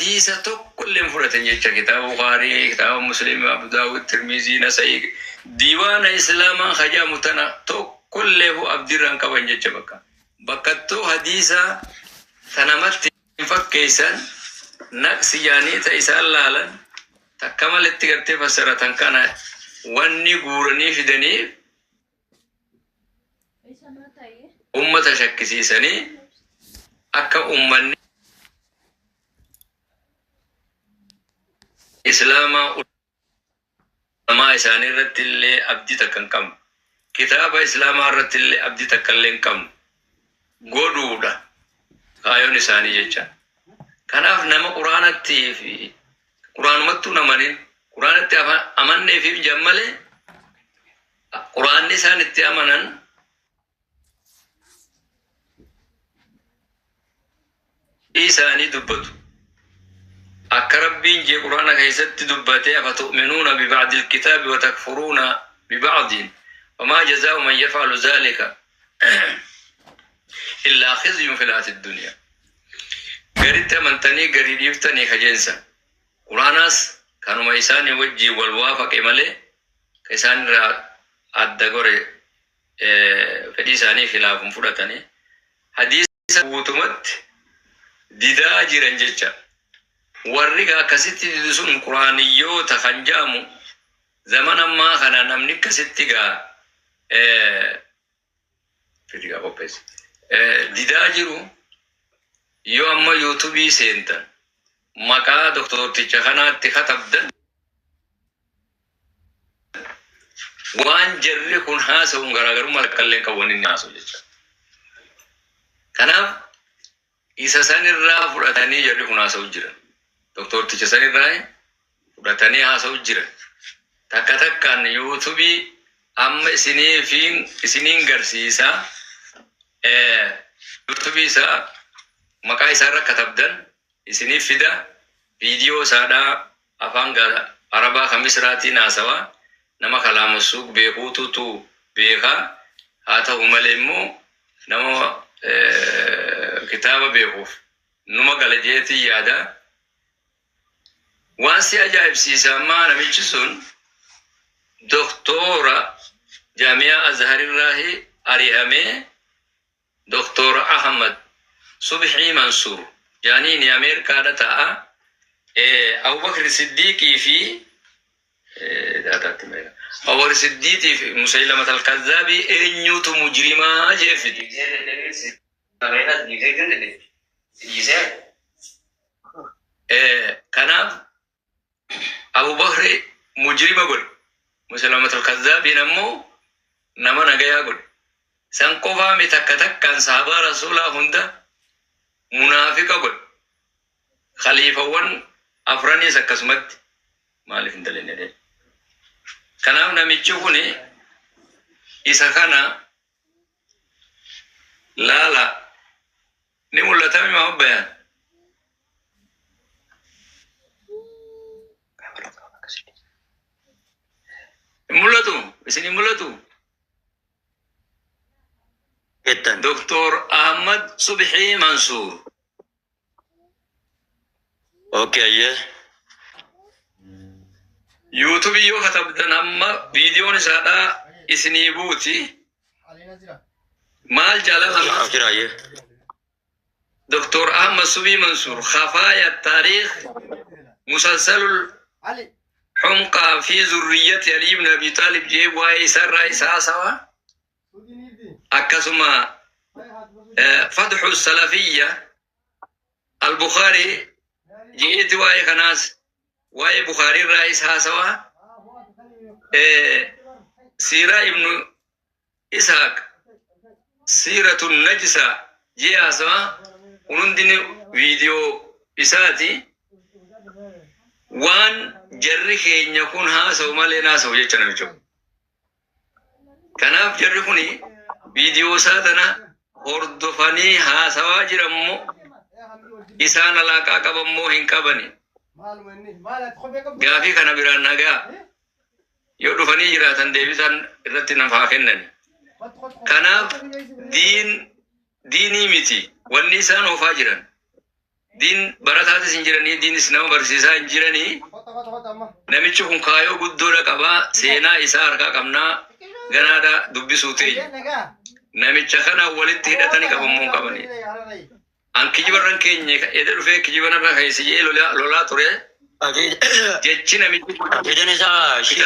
حديثة كل مفرد يجتك كتاب بخاري كتاب مسلم أبو داود الترمذي نسائي ديوان إسلاما خجا متنا كله أبديران كوان يجتك بكتو حديثة ثنمت فكيسا نقص يعني تيسال لالا تكمل التقرتي فسرة كان واني قورني في دني أمة شكسي سني أكا أمني إسلاما ما إساني رت اللي أبدي تكن كم كتاب إسلاما رت اللي أبدي تكلم كم قدودا كايون إساني جيجا كناف نما قرآن في قرآن متو نمانين قرآن أمن في جمالي قرآن نسان أمنان إساني دبتو أكربين جي قرآن كيست دبتي أفتؤمنون ببعض الكتاب وتكفرون ببعض وما جزاء من يفعل ذلك إلا خزي في الحياة الدنيا قريت من تاني قريب يفتني خجنسا قرآناس كانوا ما إساني وجي والوافق إمالي كيساني را أدقوري فديساني خلاف مفرطاني حديث وطمت ديدا جيران جيجا warriga akasitti didusun quraaniyyoota kan jaamu zaman ammaa kana namni akkasitti didaa jiru yoo amma yuutuubii seentan maqaa doktorticha kanaatti katabdan waan jarri kun haasa'uun garaagarummaa kallee qaban inni haasa'u jecha kanaaf isa sanirraa fudhatanii jarri kun haasa'u jiran Doktor Ticha Sanirrai fudhatanii haasa'u jiran takka takkaan yuutuubii amma isiniin garsiisaa yuutuubii isaa maqaa isaarra katabdan isiniif fida viidiyoo isaadhaa afaan arabaa kan misraatiin haasawaa nama kalaamassuuf beekuututu beekaa haa ta'u malee immoo nama kitaaba beekuuf numa galajeetii yaadaa واسي أجايب سيسا ما نميشسون دكتورة جامعة أزهر الراهي أريهامي دكتور أحمد صبحي منصور يعني أمريكا دتا أبو بكر الصديقي في أبو بكر الصديقي في مسيلمة الكذابي إنيوت مجرما جيفدي كان أبو بكر مجرم أقول مسلمة الكذاب نمو نما نجاي أقول سانكوفا متكتك كان صحابة رسول الله هندا منافق أقول خليفة ون أفراني سكسمت مالف ندلني ده كنام نميتشوفني إسحاقنا لا نقول لتامي ما هو بيان mulatu isini mulatu etan Dr. Ahmad Subhi Mansur okay yeah YouTube yo katabdan amma video ni sada isini buti mal jalan akhirah yeah Dr. Ahmad Subhi Mansur khafaya tarikh musalsalul حمقى في ذرية علي بن أبي طالب جيب وإسر رئيسها سوا أكسما فتح السلفية البخاري جيت واي خناس واي بخاري رئيسها سوا سيرة ابن إسحاق سيرة النجسة جيها سوا ونندن فيديو إساتي وان جرّي خين يكون ها سو مالي ناس هو يجتنا بيجو كناف جرّي خوني فيديو ساتنا هردفاني ها سواجر أمو إسان علاقة كبمو هنكا بني غافي كنا برانا غا يودفاني جراتن ديبسان رتنا فاخنن كناف ديني ميتي والنسان وفاجرا دين براتات سنجراني دين سنو برسيسا انجراني نمشي كون كايو قدورة كبا سينا إسار كامنا غنادا دبي سوتي نمشي خنا ولد تهدتني كبمون كبني أن كجبران كيني إذا رفع كجبران راه يسجي لولا ترى جتشي نمشي إذا نسا شيء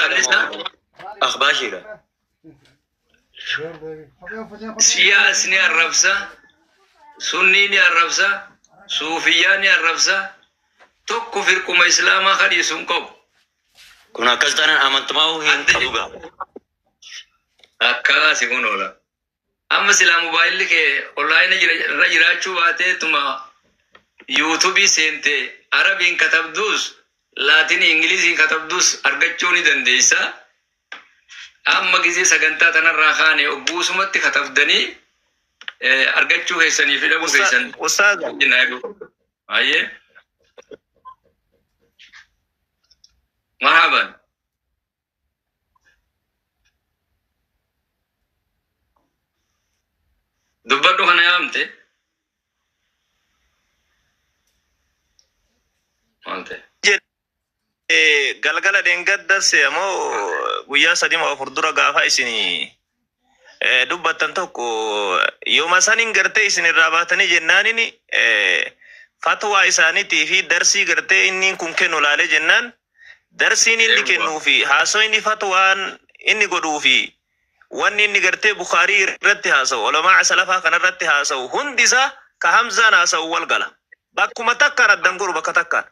أخبار شيء سياسني الرفسة سنيني الرفسة صوفياني الرفسة توكو فرقم إسلاما خدي سنكو كنا كستانا أمانت ماو هين كبوغا أكا سيكون ولا أما سلام موبايل لك أونلاين رجراچو باته تما يوتيوب سنتي عربي كتب دوس لاتين إنجليزي كتب دوس أرجعوني دنديسا أما كذي سكنتا تنا راخاني وبوسمت كتب دني أرجعوا هيسني في لبوس هيسن أستاذ جنايبو أيه مرحبا دبادو خنا يامته مالته galgala deengaddas ammoo guyyaa sadii moo afur dura gaafa isin dubbattan tokko yooma sanin gartee isin irraa baatanii jennaanin fatwaa isaaniitii fi darsii gartee inni kun kennu laalee jennaan darsiin inni kennuu fi haasoo inni fatwaan inni godhuu fi wanni inni gartee Bukaarii irratti haasa'u ulamaa salafaa kana irratti haasa'u hundisaa ka Hamzaan haasa'u wal gala bakkuma takkaan addan goru bakka takkaan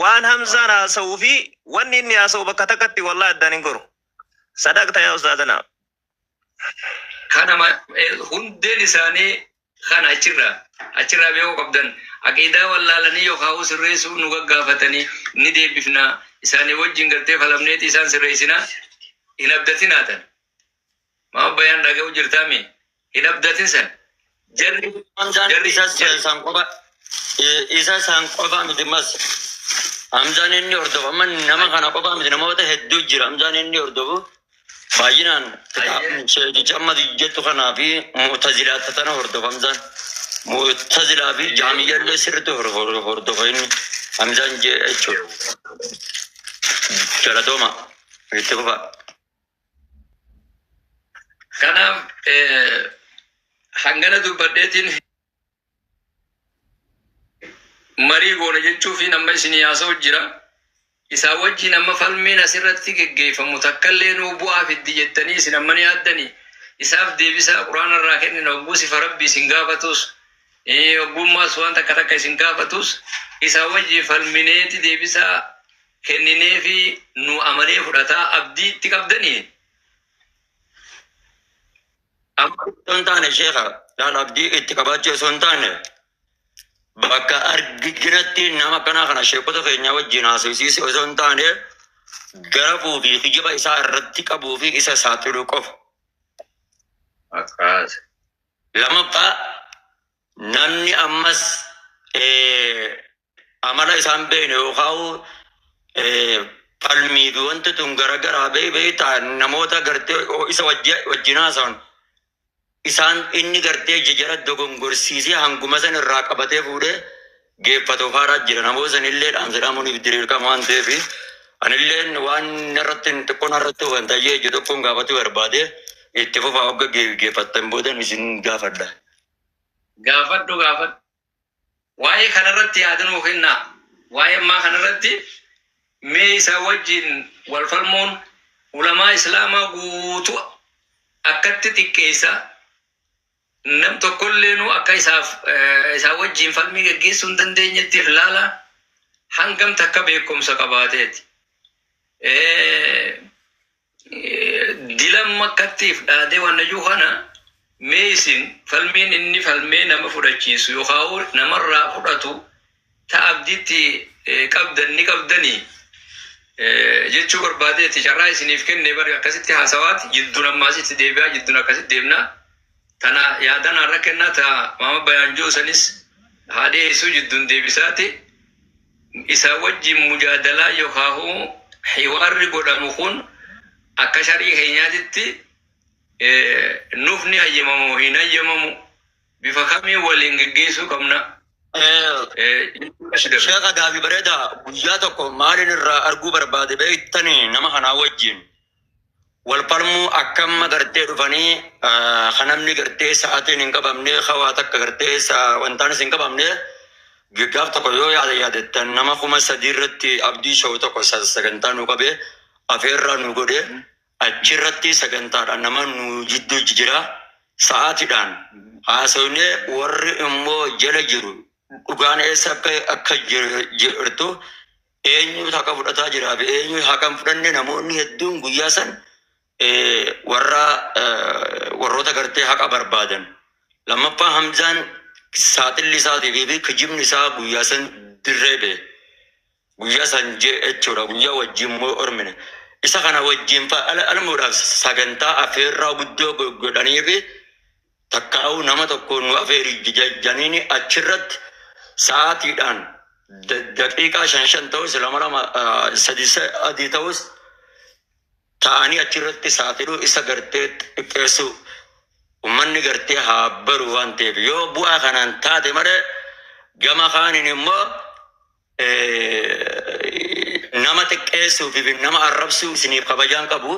waan Hamzaan haasa'uu fi wanni inni haasa'u bakka takkatti wallahi addan hin goru sadaqta yaa ustaadana kana hundeen isaanii kana achirraa beekuu qabdan aqiidaa wallaalanii yookaan sirreessuu nu gaggaafatanii ni deebifna isaanii wajjin gartee falamneeti isaan sirreessina hin abdatinaatan maa bayaan dhaga'u jirtaami hin abdatin san jarri isa san qofa miti mas Hamzaan inni hordofaman nama kana qofa miti namoota hedduu jira Hamzaan inni hordofu baay'inaan jammatu jettu kanaa fi mu'tazilaata tana hordofa Hamzaan mu'tazilaa fi jaamiyyaallee sirriitti hordofa inni Hamzaan jechuudha jalatooma itti fufa. Kanaaf hangana dubbadheetiin marii goona jechuu fi nama isinii haasa'u jira. Isaa wajjin amma falmiin asirratti geggeeffamu takkallee nuu bu'aa fiddi jettanii isin amma ni yaaddanii isaaf deebisaa quraana irraa kennina ogguu sifa rabbi isin gaafatus oggummaas waan takka takka isin gaafatus isaa wajjin falmineeti deebisaa kenninee fi nu amanee fudhataa abdii itti qabdanii. Sontaane sheekha laal abdii itti qabaachuu sontaane bakka arginatti nama kana sheekota keenya wajjin haasofsiise osoo hin taane garafuu fi kijiba isaa irratti qabuu fi isa saaxiluu qofa. Lammaffaa namni ammas amala isaan beekne yookaan falmii fi wanti tun garagaraa beektaa namoota gartee isa wajjin haasawan isaan inni gartee jijara dogongorsiisee hanguma san irraa qabatee fuudhee geeffatu faaraa jira namoota sanillee dhaamsadhaamuuniif diriirqama waan ta'eef anillee waan irratti xiqqoon irratti hubantayyee jiru tokkoon gaafatu barbaade itti fufaa hogga geeffattan boodan isin gaafadha. Gaafadhu. Waa'ee kanarratti yaadanuu kennaa. Waa'ee ammaa kanarratti mee isaa wajjin wal falmuun ulamaa islaamaa guutuu akkatti xiqqeessa. Nam tokkollee nu akka isaa wajjin falmii gaggeessuu hin dandeenyettiif laala hangam takka beekumsa qabaateeti. Dilam makkattiif dhaadee waan najuu kana mee isin falmiin inni falmee nama fudhachiisu yookaan namarraa fudhatu ta'a abdiitti qabdanii jechuu barbaadeeti carraa isiniif kennee bari akkasitti haasawaati jidduun ammaasitti deebi'aa jidduun akkasitti deemnaa. Tana yaadan har'a kennaa ta'a mama bayaanjoo sanis haadhee isuu jidduun deebisaati isaa wajjin mujaadalaa yookaan hiwaarri godhamu kun akka sharii keenyaatitti nuuf ni hayyamamu hin hayyamamu bifa kamiin waliin geggeessuu qabna. sheekha gaafi bareeda guyyaa tokko maalin irraa arguu barbaade beektanii nama kanaa wajjin wal falmuu akkamma gartee dhufanii kanamni gartee sa'aatiin hin qabamne hawaa takka gartee wantaanis hin qabamne gaggaaf tokko yoo yaadettan nama 3,000 irratti abdii shawuu tokko sagantaa nu qabe afeerraa nu godhe achirratti sagantaadhaan nama nu jidduu jira sa'aatiidhaan haasawne warri immoo jala jiru dhugaan eessa akka jirtu eenyu haqa fudhataa jira fi eenyu haqa fudhanne namoonni hedduun guyyaa san warroota gartee haqa barbaadan lammaffaa Hamzaan saaxilli isaatii fi kijibni isaa guyyaa san dirreebe guyyaa san jechuudha guyyaa wajjin moo ormine isa kana wajjin almuudhaaf sagantaa afeerraa guddoo godhanii fi takkaa'uu nama tokko nu afeeri janiini achirratti sa'aatiidhaan daqiiqaa 5 ta'us 2 ta'us ta'anii achirratti saaxiluu isa gartee xiqqeessu ummanni gartee haa baru waan ta'eef yoo bu'aa kanaan taate malee gama kaaniin immoo nama xiqqeessuu fi nama arrabsuu isiniif kabajaan qabu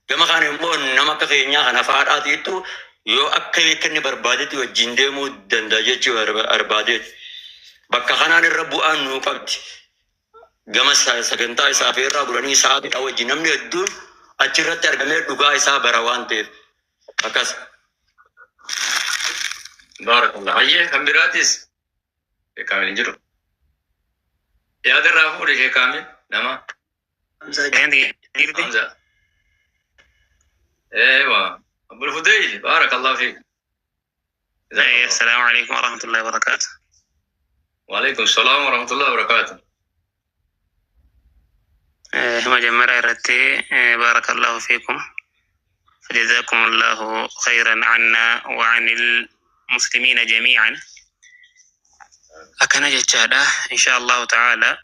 gama kaaniin immoo nama akka keenyaa kana faadhaatiitu yoo akka beekanni barbaadetti wajjin deemuu danda'a jechuu barbaadeeti bakka kanaan irra bu'aan nuu qabdi gama sagantaa isaa feerraa bulanii sa'aatiidha wajjin namni hedduun achirratti argamee dhugaa isaa bara waan ta'eef akkas. Barakallah. Ayye kan biraatis Kamil jiru. Yaadarraa fuudhe Sheekh Kamil nama. Hamza. Ewa. Abul Fudayl. Barakallah fiik. السلام عليكم ورحمة الله وبركاته. وعليكم السلام ورحمة الله وبركاته. مجمرة رتي بارك الله فيكم فجزاكم الله خيرا عنا وعن المسلمين جميعا. أكنا جتشادا إن شاء الله تعالى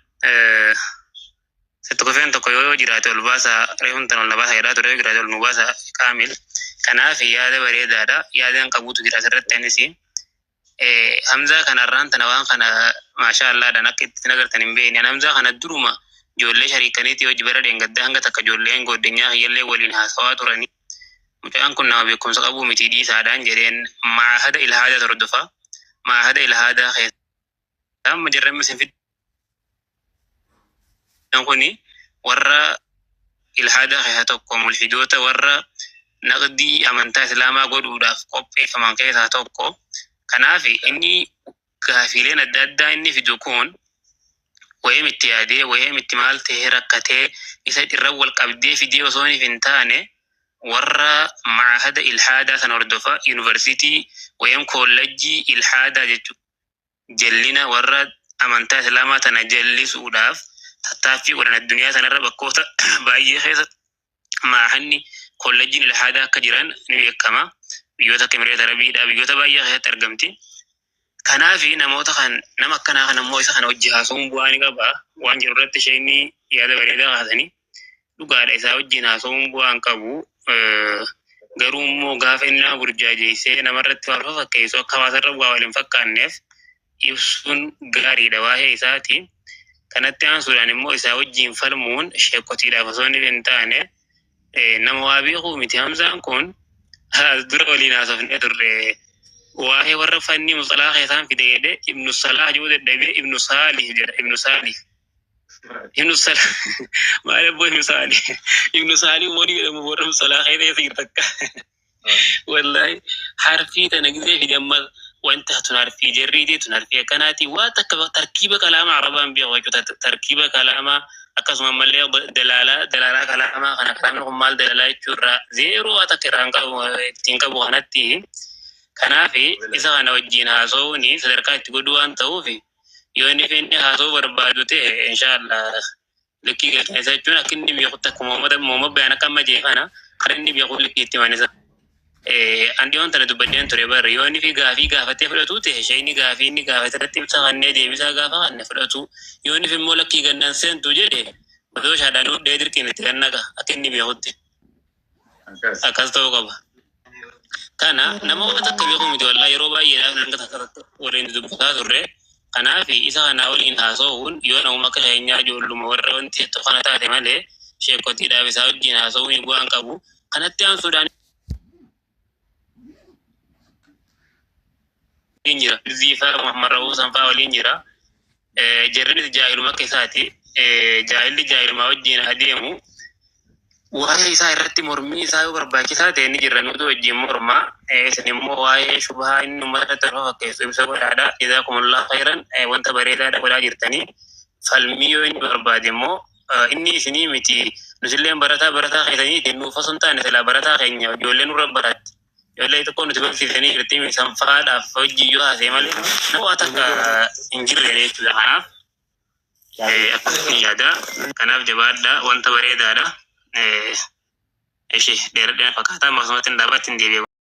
ستكفين تقويو جرات الباسا ريهم تنو الباسا يرات ريو جرات النباسا كامل كنا في ياد بريد هذا ياد قبوت جرات التنسي حمزة كان ران تنوان كان ما شاء الله دناك تنقر تنبين يعني حمزة كان الدروما جولة شريكانيتي وجبرة دينغدا هنگا تك جولة هنگو دنيا يلي ولين هاسوات راني متأن كنا بكم سقبو متيدي سادان جرين مع هذا إلى هذا تردفا مع هذا إلى هذا خير تام مجرد مثل في نقولني ورا إلى هذا خير توكم الفيدوتا ورا نقدي أمانتا إسلاما قد وداف قبي فمان كيسا توكو كنافي إني كافيلين الدادا إني في دوكون وهم اتيادي وهم اتمال تهركته إسا الرول قبدي في دي وصوني فنتاني ورا معهد الحادة سنردفا يونيفرسيتي وهم كولجي الحادة جلنا ورا أمانتا سلاما تنجلي سوداف تتافي ورنا الدنيا سنرى بكوتا باية خيصة مع هني كولجي الحادة كجران نبيكما بيوتا كمرية ربيدا بيوتا باية خيصة ترقمتي كنافي نموتا خان نمكنا خان مويسا خان وجها سوم بواني قبا وان جرورت شيني يادا بريدا غاثني لقال إسا وجهنا سوم بوان قبو غرومو غافنا برجاجي سي نمرت فارفا كيسو كواسر ربوا والين فكانيف يبسون غاري دواهي إساتي كانت تيان سودان مو إسا وجهين فالمون شيكوتي دافسوني بنتاني نموابي خومتي همزان كون هذا ولينا سفن إدر واهي ورفني مصطلح يسام في ديده ابن الصلاح جود الدبي ابن صالح ابن صالح ما يبغى ابن صالح وني لما ورم صلاح هذا يصير تك والله حرفي تنقذي في جمال وانت تنعرفي جريدي تنعرفي كناتي واتك تركيب كلام عربان بيغوي تركيب كلام أكاسم مليا دلالة كلام أنا كلام مال دلالة جرا زيرو أتكرانك تينك بوهنتي كنافي إذا أنا وجينا هاسوني سدركات تقولون توفي يوني فيني هاسو بربادوته إن شاء الله لكي كنيسة جونا كني بيخوتك موما بيانا كم جيفانا كرني بيخول لكي تمانيسا عندي أنت ندبدين تريبر يوني في غافتي فلتوته شيني غافتي رتيب سغني ديبسا غافا غني فلتو يوني في مولكي غنان سين توجده بدوش هدانو ديدر كي متغنغا أكني بيخوتي أكاستو قبا كان نما وقتك بيقوم يقول الله يروبا يلا نقطع ورين دبكة ذرة Kanaaf isa kana waliin haasa'uun yoo nama keenyaa ijoolluma warra wanti jettu kana taate malee sheekotiidhaaf isaa wajjin haasa'uun bu'aan qabu. Kanatti aansuudhaan injira ziifaa Muhammad Sanfaa waliin jira. Jarri jaahiluma keessaati. Jaahilli jaahiluma wajjin adeemu. Waa'ee isaa irratti mormii isaa yoo barbaachisaa ta'e ni jirra nuti wajjin mormaa. Isin immoo waa'ee shubhaa inni uummata torba fakkeessu ibsa godhaadha. Jazaakumullahu khairan wanta bareedaadha godhaa jirtanii. Falmii yoo inni barbaade immoo inni isinii miti. Nutilleen barataa keessanii ittiin nuuf osoo hin taane silaa barataa keenya ijoollee nurra baratti. Ijoollee tokko nuti barsiisanii irratti sanfaadhaaf hojii yoo haasee malee nama takka hin jirre jechuudha. Kanaaf akkasuma yaada. Kanaaf jabaadha wanta bareedaadha. Ishee dheeradhaan fakkaataa akkasumatti hin dhaabaatti hin deebi'e.